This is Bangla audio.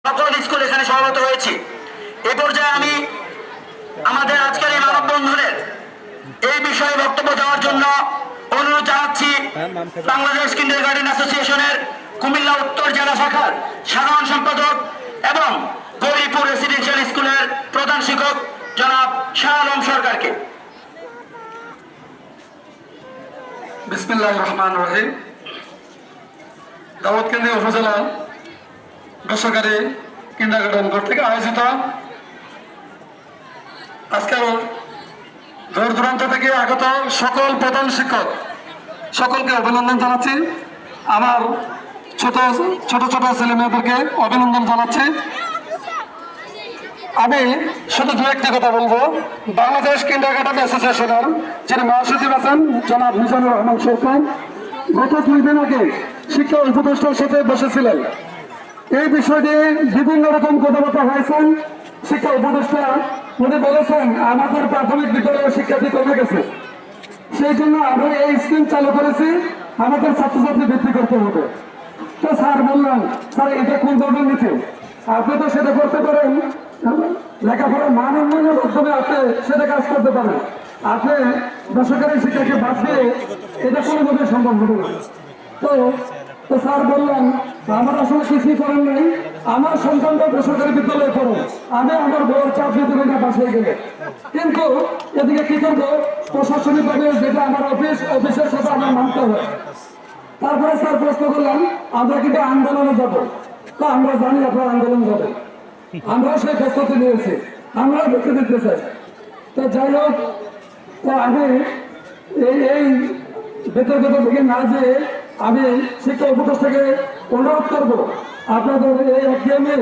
সকল স্কুল এখানে সমবেত হয়েছি। এই পর্যায়ে আমি আমাদের আজকের এই মানববন্ধনের এই বিষয়ে বক্তব্য দেওয়ার জন্য অনুরোধ জানাচ্ছি বাংলাদেশ কিন্ডারগার্টেন অ্যাসোসিয়েশনের কুমিল্লা উত্তর জেলা শাখার সাধারণ সম্পাদক এবং গৌরীপুর রেসিডেন্সিয়াল স্কুলের প্রধান শিক্ষক জনাব শাহ আলম সরকারকে। বিসমিল্লাহির রহমানির রহিম। দাউদকান্দি উপজেলা বেসরকারি কিন্ডারগার্টেন কর্তৃক আয়োজিত আজকের দূর দূরান্ত থেকে আগত সকল প্রধান শিক্ষক সকলকে অভিনন্দন জানাচ্ছি। আমার ছোট ছোট ছোট ছেলে মেয়েদেরকে অভিনন্দন জানাচ্ছি। আমি শুধু দু একটা কথা বলবো। বাংলাদেশ কিন্ডারগার্টেন অ্যাসোসিয়েশনের যিনি মহাসচিব আছেন জনাব মিজানুর রহমান সরকার গত 2 দিন আগে শিক্ষা উপদেষ্টার সাথে বসেছিলেন। এই বিষয় নিয়ে বিভিন্ন রকম কথাবার্তা হয়েছেন। শিক্ষা উপদেষ্টা উনি বলেছেন আমাদের প্রাথমিক বিদ্যালয়ের শিক্ষার্থী কমে গেছে, সেই জন্য আমরা এই স্কিম চালু করেছি, আমাদের ছাত্রছাত্রী বৃদ্ধি করতে হবে। তো স্যার বললেন স্যার এটা কোন ধরনের নীতি, আপনি তো সেটা করতে পারেন, লেখাপড়ার মান উন্নয়নের মাধ্যমে আপনি সেটা কাজ করতে পারেন, আপনি বেসরকারি শিক্ষাকে বাদ দিয়ে এটা কোনোভাবে সম্ভব হবে না। তো স্যার বললেন আমার আসলে কিছুই করেন নাই, আমার সন্তানটা বেসরকারি বিদ্যালয়ে পড়ে, আমি আমার বউর চাপ দিতে পারি না বাসায় গেলে। কিন্তু এদিকে কি করবো, প্রশাসনিকভাবে যেটা আমার অফিসের সাথে আমার মানতে হয়। তারপরে স্যার প্রশ্ন করলাম আমরা কিন্তু আন্দোলনে যাবো, তো আমরা জানি আপনার আন্দোলন যাবে, আমরা সেই প্রস্তুতি নিয়েছি, আমরা দেখতে দিতে চাই। তো যাই হোক, তো আমি এই বিতর্কতা থেকে না যেয়ে আমি শিক্ষা উপদেষ্টাকে অনুরোধ করবো আপনাদের এই একদমই